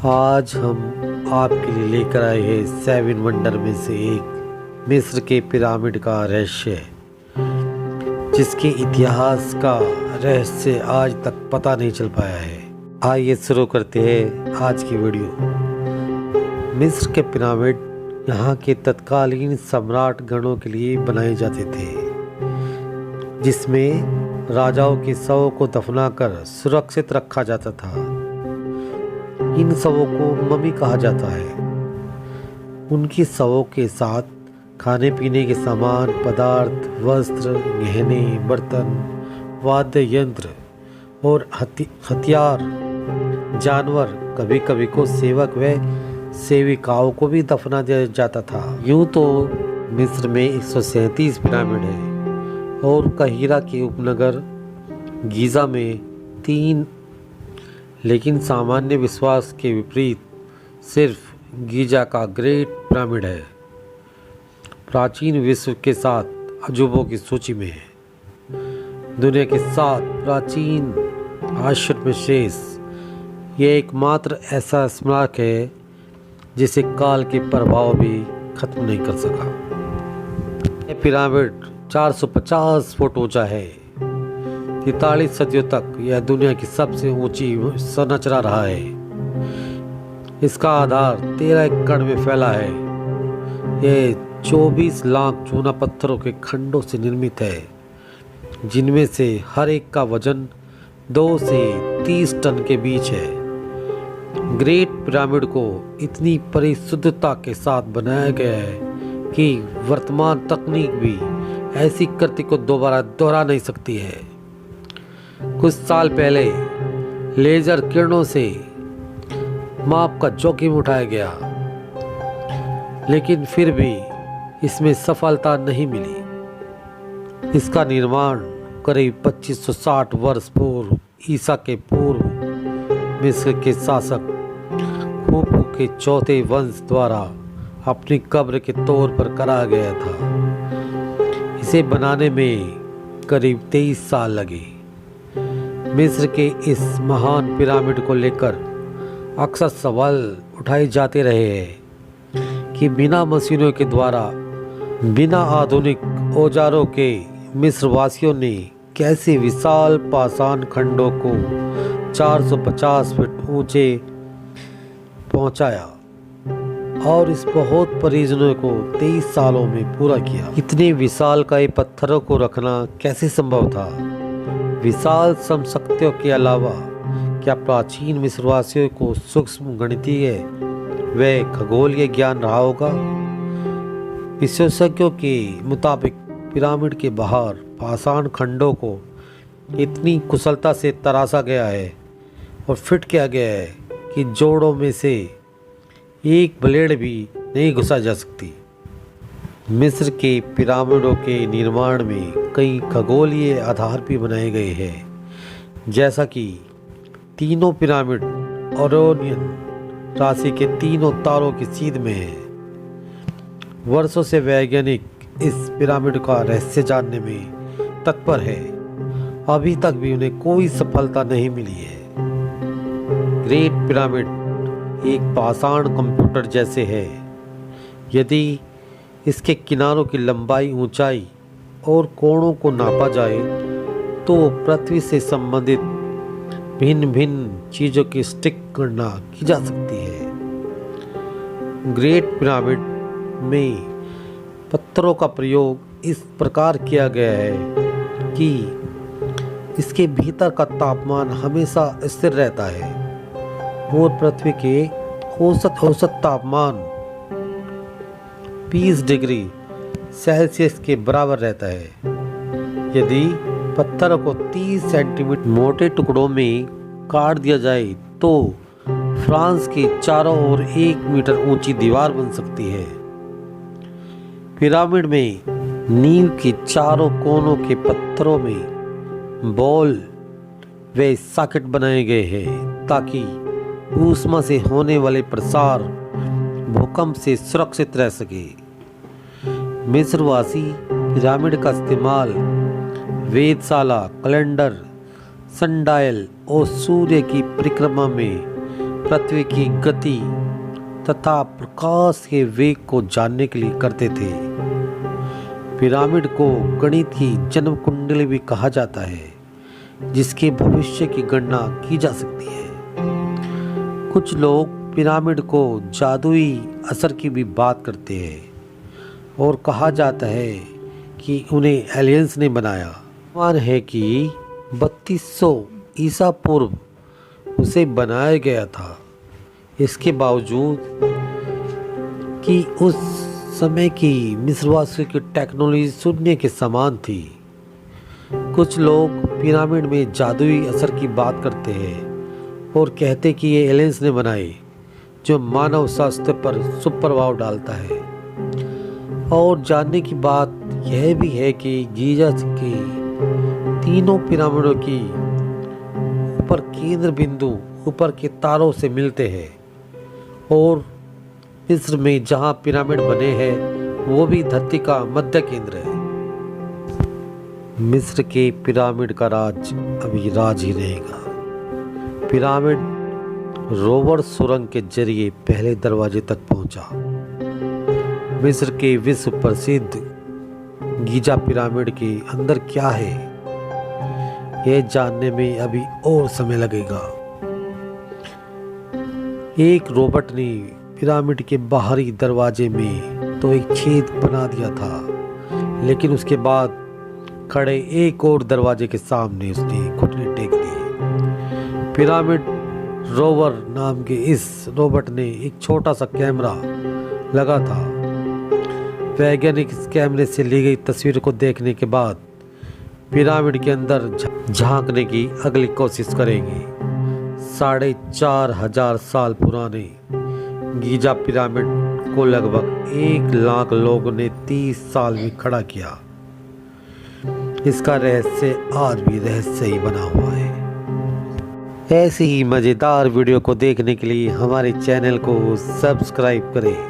आज हम आपके लिए लेकर आए हैं 7 वंडर में से एक मिस्र के पिरामिड का रहस्य, जिसके इतिहास का रहस्य आज तक पता नहीं चल पाया है। आइए शुरू करते हैं आज की वीडियो। मिस्र के पिरामिड यहाँ के तत्कालीन सम्राट गणों के लिए बनाए जाते थे, जिसमें राजाओं के शवों को दफनाकर सुरक्षित रखा जाता था। इन शवों को मम्मी कहा जाता है। उनकी शवों के साथ खाने पीने के सामान, पदार्थ, वस्त्र, गहने, बर्तन, वाद्य यंत्र और हथियार, जानवर, कभी कभी को सेवक व सेविकाओं को भी दफना दिया जाता था। यूं तो मिस्र में 137 पिरामिड है और काहिरा के उपनगर गीज़ा में 3, लेकिन सामान्य विश्वास के विपरीत सिर्फ गीज़ा का ग्रेट पिरामिड है प्राचीन विश्व के 7 अजूबों की सूची में है। दुनिया के 7 प्राचीन आश्चर्य में शेष यह एकमात्र ऐसा स्मारक है जिसे काल के प्रभाव भी खत्म नहीं कर सका। यह पिरामिड 450 फुट ऊंचा है। 43 सदियों तक यह दुनिया की सबसे ऊंची संरचना रहा है। इसका आधार 13 एकड़ में फैला है। यह 24 लाख चूना पत्थरों के खंडों से निर्मित है, जिनमें से हर एक का वजन 2 से 30 टन के बीच है। ग्रेट पिरामिड को इतनी परिशुद्धता के साथ बनाया गया है कि वर्तमान तकनीक भी ऐसी कृति को दोबारा दोहरा नहीं सकती है। कुछ साल पहले लेजर किरणों से माप का जोखिम उठाया गया, लेकिन फिर भी इसमें सफलता नहीं मिली। इसका निर्माण करीब 2560 वर्ष पूर्व ईसा के पूर्व मिस्र के शासक खूफू के चौथे वंश द्वारा अपनी कब्र के तौर पर कराया गया था। इसे बनाने में करीब 23 साल लगे। मिस्र के इस महान पिरामिड को लेकर अक्सर सवाल उठाए जाते रहे हैं कि बिना मशीनों के द्वारा, बिना आधुनिक औजारों के मिस्र वासियों ने कैसे विशाल पाषाण खंडों को 450 फीट ऊंचे पहुंचाया और इस बहुत परियोजना को 23 सालों में पूरा किया। इतने विशालकाय पत्थरों को रखना कैसे संभव था? विशाल समशक्तियों के अलावा क्या प्राचीन मिस्रवासियों को सूक्ष्म गणितीय व खगोलीय ज्ञान रहा होगा? विशेषज्ञों के मुताबिक पिरामिड के बाहर पाषाण खंडों को इतनी कुशलता से तराशा गया है और फिट किया गया है कि जोड़ों में से एक ब्लेड भी नहीं घुसा जा सकती। मिस्र के पिरामिडों के निर्माण में कई खगोलीय आधार भी बनाए गए हैं, जैसा कि तीनों पिरामिड ओरियन राशि के तीनों तारों की सीध में है। वर्षों से वैज्ञानिक इस पिरामिड का रहस्य जानने में तत्पर है। अभी तक भी उन्हें कोई सफलता नहीं मिली है। ग्रेट पिरामिड एक पाषाण कंप्यूटर जैसे है। यदि इसके किनारों की लंबाई, ऊंचाई और कोणों को नापा जाए तो पृथ्वी से संबंधित भिन्न भिन्न चीज़ों की सटीक गणना की जा सकती है। ग्रेट पिरामिड में पत्थरों का प्रयोग इस प्रकार किया गया है कि इसके भीतर का तापमान हमेशा स्थिर रहता है और पृथ्वी के औसत तापमान 20 डिग्री सेल्सियस के बराबर रहता है। यदि पत्थर को 30 सेंटीमीटर मोटे टुकड़ों में काट दिया जाए तो फ्रांस के चारों ओर 1 मीटर ऊंची दीवार बन सकती है। पिरामिड में नींव के चारों कोनों के पत्थरों में बॉल व सॉकेट बनाए गए हैं ताकि ऊष्मा से होने वाले प्रसार भूकंप से सुरक्षित रह सके। मिस्रवासी पिरामिड का इस्तेमाल वेधशाला, कैलेंडर, सनडायल और सूर्य की परिक्रमा में पृथ्वी की गति तथा प्रकाश के वेग को जानने के लिए करते थे। पिरामिड को गणित की जन्म कुंडली भी कहा जाता है, जिसके भविष्य की गणना की जा सकती है। कुछ लोग पिरामिड को जादुई असर की भी बात करते हैं और कहा जाता है कि उन्हें एलियंस ने बनाया। मान है कि 3200 ईसा पूर्व उसे बनाया गया था। इसके बावजूद कि उस समय की मिस्रवासियों की टेक्नोलॉजी शून्य के समान थी। कुछ लोग पिरामिड में जादुई असर की बात करते हैं और कहते कि ये एलियंस ने बनाए, जो मानव स्वास्थ्य पर सुप्रभाव डालता है। और जानने की बात यह भी है कि गीजा के तीनों पिरामिडों की ऊपर केंद्र बिंदु ऊपर के तारों से मिलते हैं और मिस्र में जहाँ पिरामिड बने हैं वो भी धरती का मध्य केंद्र है। मिस्र के पिरामिड का राज अभी राज ही रहेगा। पिरामिड रोवर सुरंग के जरिए पहले दरवाजे तक पहुंचा। मिस्र के विश्व प्रसिद्ध गीजा पिरामिड के अंदर क्या है, यह जानने में अभी और समय लगेगा। एक रोबोट ने पिरामिड के बाहरी दरवाजे में तो एक छेद बना दिया था, लेकिन उसके बाद खड़े एक और दरवाजे के सामने उसने घुटने टेक दिए। पिरामिड रोवर नाम के इस रोबोट ने एक छोटा सा कैमरा लगा था। वैज्ञानिक इस कैमरे से ली गई तस्वीर को देखने के बाद पिरामिड के अंदर झांकने की अगली कोशिश करेंगे। 4500 साल पुराने गीजा पिरामिड को लगभग 1 लाख लोगों ने 30 साल में खड़ा किया। इसका रहस्य आज भी रहस्य ही बना हुआ है। ऐसी ही मज़ेदार वीडियो को देखने के लिए हमारे चैनल को सब्सक्राइब करें।